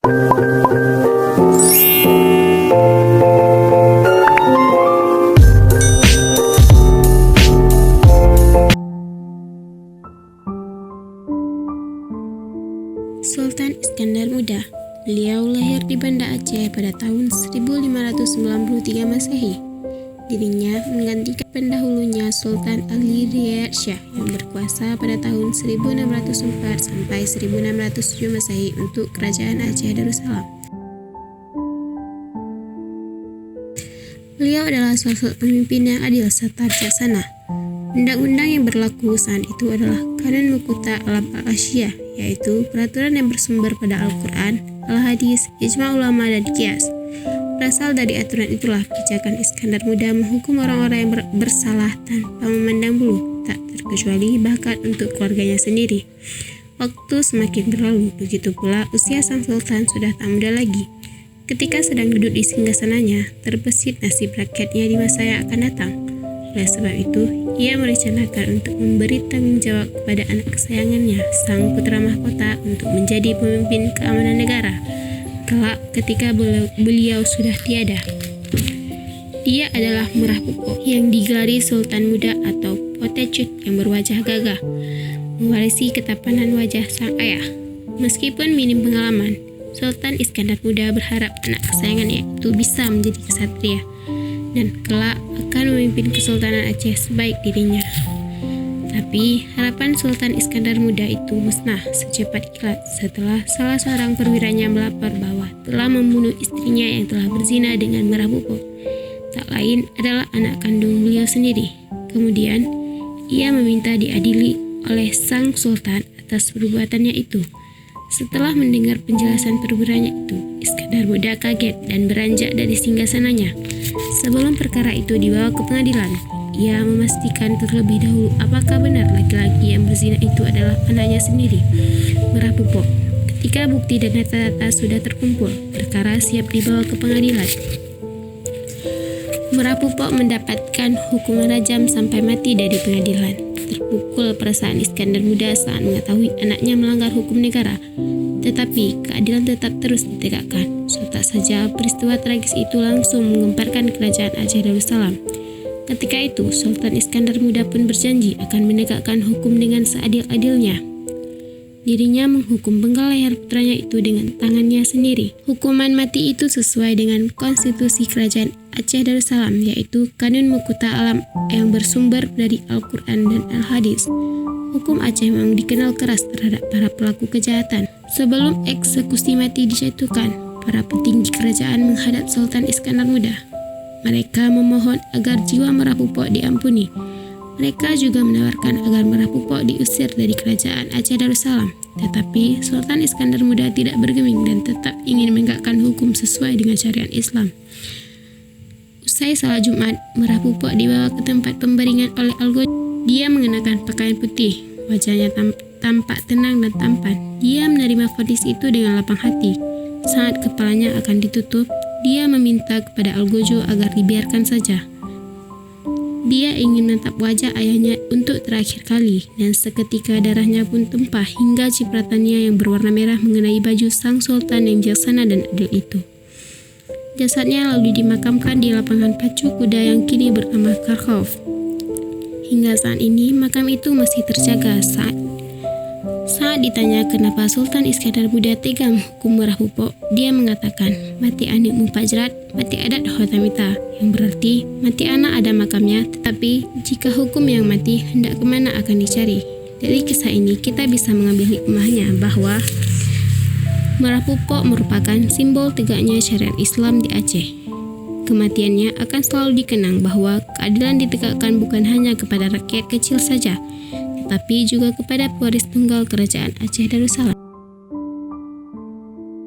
Sultan Iskandar Muda. Beliau lahir di Banda Aceh pada tahun 1593 Masehi. Dirinya menggantikan pendahulunya Sultan Ali Riyad Shah yang berkuasa pada tahun 1604 sampai 1607 Masehi untuk Kerajaan Aceh Darussalam. Beliau adalah sosok pemimpin yang adil serta bijaksana. Undang-undang yang berlaku saat itu adalah Kanun Muqta' Alam al-Asyiyah, yaitu peraturan yang bersumber pada Al-Quran, Al-Hadis, Ijma' Ulama, dan Qiyas. Berasal dari aturan itulah pijakan Iskandar Muda menghukum orang-orang yang bersalah tanpa memandang bulu, tak terkecuali bahkan untuk keluarganya sendiri. Waktu semakin berlalu, begitu pula usia sang sultan sudah tak muda lagi. Ketika sedang duduk di singgasananya, terbesit nasib rakyatnya di masa yang akan datang. Oleh sebab itu, ia merencanakan untuk memberi tanggung jawab kepada anak kesayangannya, sang putra mahkota, untuk menjadi pemimpin keamanan negara. Kelak ketika beliau sudah tiada. Dia adalah Merah Pupok yang digelari Sultan Muda atau Potecut yang berwajah gagah, mewarisi ketapanan wajah sang ayah. Meskipun minim pengalaman, Sultan Iskandar Muda berharap anak kesayangannya itu bisa menjadi ksatria dan kelak akan memimpin Kesultanan Aceh sebaik dirinya. Tapi harapan Sultan Iskandar Muda itu musnah secepat kilat setelah salah seorang perwiranya melapor bahwa telah membunuh istrinya yang telah berzina dengan Merah Pupok. Tak lain adalah anak kandung beliau sendiri. Kemudian ia meminta diadili oleh sang sultan atas perbuatannya itu. Setelah mendengar penjelasan perwiranya itu, Iskandar Muda kaget dan beranjak dari singgasananya. Sebelum perkara itu dibawa ke pengadilan, ia memastikan terlebih dahulu apakah benar laki-laki yang berzina itu adalah anaknya sendiri, Merah Pupok. Ketika bukti dan data-data sudah terkumpul, perkara siap dibawa ke pengadilan. Merah Pupok mendapatkan hukuman rajam sampai mati dari pengadilan. Terpukul perasaan Iskandar Muda saat mengetahui anaknya melanggar hukum negara. Tetapi keadilan tetap terus ditegakkan. Sontak saja peristiwa tragis itu langsung menggemparkan kerajaan Aceh Darussalam. Ketika itu Sultan Iskandar Muda pun berjanji akan menegakkan hukum dengan seadil-adilnya. Dirinya menghukum penggal leher putranya itu dengan tangannya sendiri. Hukuman mati itu sesuai dengan konstitusi kerajaan Aceh Darussalam, yaitu Kanun Muqta' Alam yang bersumber dari Al-Quran dan Al-Hadis. Hukum Aceh memang dikenal keras terhadap para pelaku kejahatan. Sebelum eksekusi mati dijatuhkan, para petinggi kerajaan menghadap Sultan Iskandar Muda. Mereka memohon agar jiwa Merah Pupok diampuni. Mereka juga menawarkan agar Merah Pupok diusir dari kerajaan Aceh Darussalam. Tetapi Sultan Iskandar Muda tidak bergeming dan tetap ingin menegakkan hukum sesuai dengan syariat Islam. Usai salat Jumat, Merah Pupok dibawa ke tempat pembaringan oleh Al-Gojo. Dia mengenakan pakaian putih, wajahnya tampak tenang dan tampan. Dia menerima vonis itu dengan lapang hati. Saat kepalanya akan ditutup, dia meminta kepada Al-Gojo agar dibiarkan saja. Dia ingin menatap wajah ayahnya untuk terakhir kali, dan seketika darahnya pun tumpah hingga cipratannya yang berwarna merah mengenai baju sang sultan yang bijaksana dan adil itu. Jasadnya lalu dimakamkan di lapangan pacu kuda yang kini bernama Karkhov. Hingga saat ini makam itu masih terjaga. Saat ditanya kenapa Sultan Iskandar Muda tega menghukum Merah Pupok, dia mengatakan, mati anakmu Pajrat, mati adat Hotamita, yang berarti mati anak ada makamnya, tetapi jika hukum yang mati hendak kemana akan dicari. Dari kisah ini kita bisa mengambil hikmahnya bahwa Merah Pupok merupakan simbol tegaknya syariat Islam di Aceh. Kematiannya akan selalu dikenang bahwa keadilan ditegakkan bukan hanya kepada rakyat kecil saja, tetapi juga kepada pewaris tunggal kerajaan Aceh Darussalam.